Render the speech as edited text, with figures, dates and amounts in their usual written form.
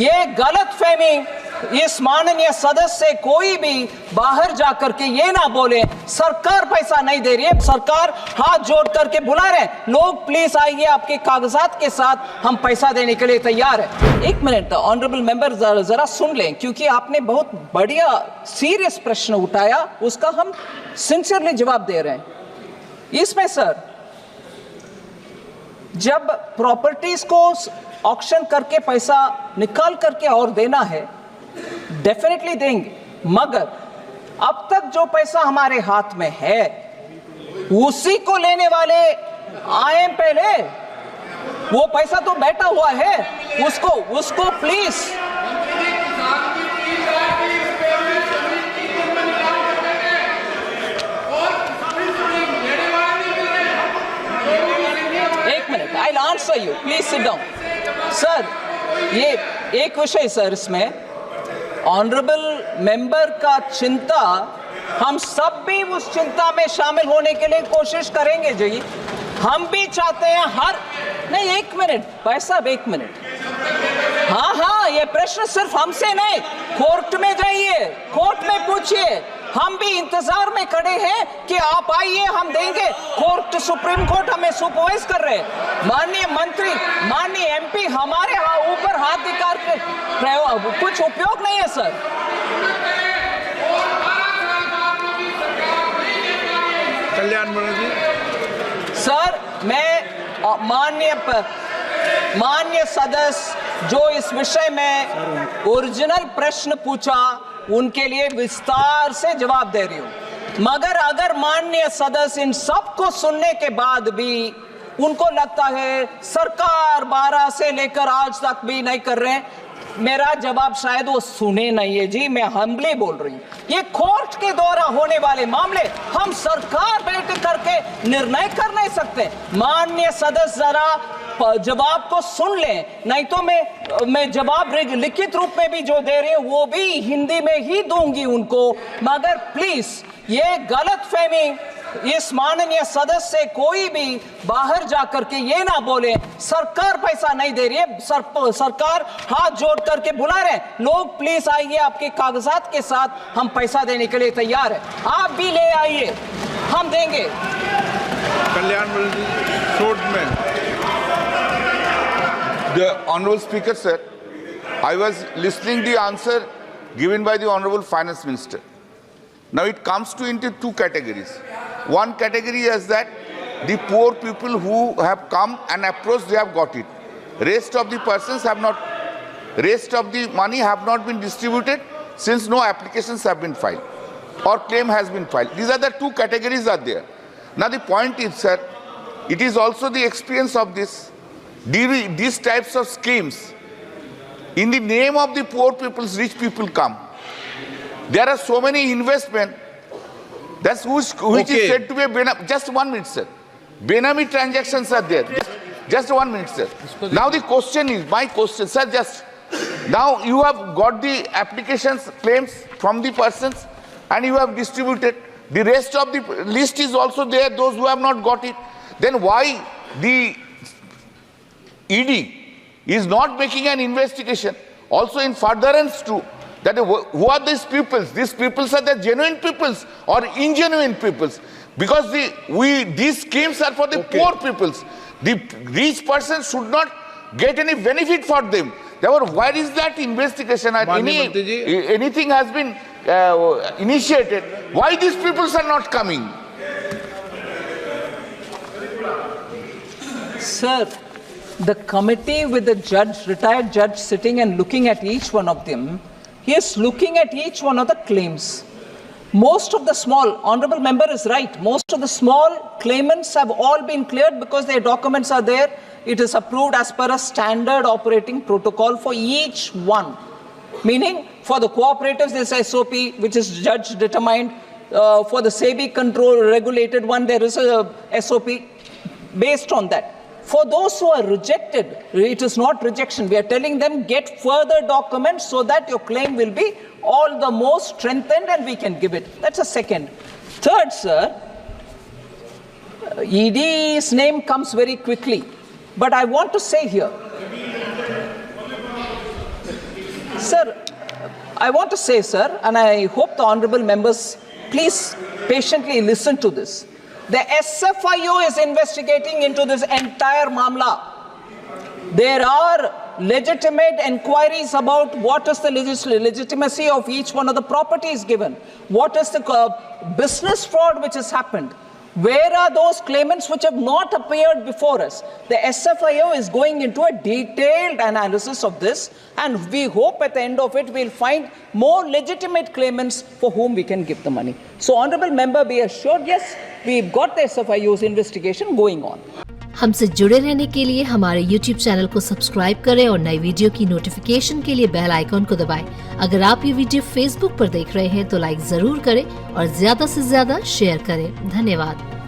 ये गलतफहमी इस माननीय सदस्य से कोई भी बाहर जाकर के ये ना बोले सरकार पैसा नहीं दे रही है। सरकार हाथ जोड़ करके बुला रहे हैं, लोग प्लीज आइए, आपके कागजात के साथ हम पैसा देने के लिए तैयार है। एक मिनट ऑनरेबल मेंबर, जरा सुन लें, क्योंकि आपने बहुत बढ़िया सीरियस प्रश्न उठाया, उसका हम सिंसियरली जवाब दे रहे हैं। इसमें सर, जब प्रॉपर्टीज को ऑक्शन करके पैसा निकाल करके और देना है, डेफिनेटली देंगे, मगर अब तक जो पैसा हमारे हाथ में है उसी को लेने वाले आए पहले, वो पैसा तो बैठा हुआ है, उसको please I'll answer you. Please sit down. Sir, ये एक विषय सर, इसमें ऑनरेबल मेंबर का चिंता, हम सब भी उस चिंता में शामिल होने के लिए कोशिश करेंगे जी। हम भी चाहते हैं नहीं, एक मिनट भाई साहब, एक मिनट। हाँ, ये प्रश्न सिर्फ हमसे नहीं, कोर्ट में जाइए, कोर्ट में पूछिए। हम भी इंतजार में खड़े हैं कि आप आइए, हम देंगे। कोर्ट, सुप्रीम कोर्ट हमें सुपरवाइज कर रहे हैं। माननीय मंत्री, माननीय एमपी हमारे ऊपर हाथ दिखा के कुछ उपयोग नहीं है सर। कल्याण जी सर, मैं माननीय सदस्य जो इस विषय में ओरिजिनल प्रश्न पूछा, उनके लिए विस्तार से जवाब दे रही हूं। मगर अगर माननीय सदस्य इन सब को सुनने के बाद भी उनको लगता है सरकार 12 से लेकर आज तक भी नहीं कर रहे हैं, मेरा जवाब शायद वो सुने नहीं है जी। मैं हम्बली बोल रही हूँ, ये कोर्ट के द्वारा होने वाले मामले हम सरकार बैठ करके निर्णय कर नहीं सकते। माननीय सदस्य जरा जवाब को सुन लें, नहीं तो मैं जवाब लिखित रूप में भी जो दे रही हूँ वो भी हिंदी में ही दूंगी उनको। मगर प्लीज ये गलतफहमी इस माननीय सदस्य से कोई भी बाहर जाकर के ये ना बोले सरकार पैसा नहीं दे रही है, सरकार हाथ जोड़ करके बुला रहे हैं, लोग प्लीज आइए, आपके कागजात के साथ हम पैसा देने के लिए तैयार है। आप भी ले आइए, हम देंगे। कल्याण जी, शॉर्ट में। The Honorable Speaker, sir, I was listening the answer given by the Honorable Finance Minister. Now it comes into two categories. One category is that the poor people who have come and approached, they have got it. Rest of the persons have not, rest of the money have not been distributed since no applications have been filed or claim has been filed. These are the two categories are there. Now the point is, sir, it is also the experience of these types of schemes. In the name of the poor people's, rich people come. There are so many investment that's which is said to be a Benami. Just 1 minute, sir. Benami transactions are there. Just 1 minute, sir. Now the question is, my question, sir, just now you have got the applications, claims from the persons and you have distributed. The rest of the list is also there, those who have not got it. Then why the ED is not making an investigation also in furtherance to that who are these peoples? These peoples are the genuine peoples or ingenuine peoples? Because these schemes are for the poor peoples. The rich persons should not get any benefit for them. Therefore, where is that investigation? Anything has been initiated. Why these peoples are not coming? Sir, the committee with the judge, retired judge sitting and looking at each one of them, he is looking at each one of the claims. Most of the small, honorable member is right, most of the small claimants have all been cleared because their documents are there. It is approved as per a standard operating protocol for each one. Meaning, for the cooperatives, there is SOP, which is judge determined. For the SEBI control regulated one, there is a SOP based on that. For those who are rejected, it is not rejection. We are telling them get further documents so that your claim will be all the more strengthened and we can give it. That's a second. Third, sir, ED's name comes very quickly. But I want to say here, Sir, I want to say, sir, and I hope the honorable members please patiently listen to this. The SFIO is investigating into this entire Mamla. There are legitimate inquiries about what is the legitimacy of each one of the properties given. What is the business fraud which has happened? Where are those claimants which have not appeared before us? The SFIO is going into a detailed analysis of this, and we hope at the end of it we'll find more legitimate claimants for whom we can give the money. So, honorable member, be assured, yes, we've got the SFIO's investigation going on. हमसे जुड़े रहने के लिए हमारे YouTube channel को subscribe करें और नई वीडियो की नोटिफिकेशन के लिए बेल आइकॉन को दबाएं। अगर आप ये वीडियो Facebook पर देख रहे हैं तो लाइक जरूर करें और ज्यादा से ज्यादा शेयर करें। धन्यवाद।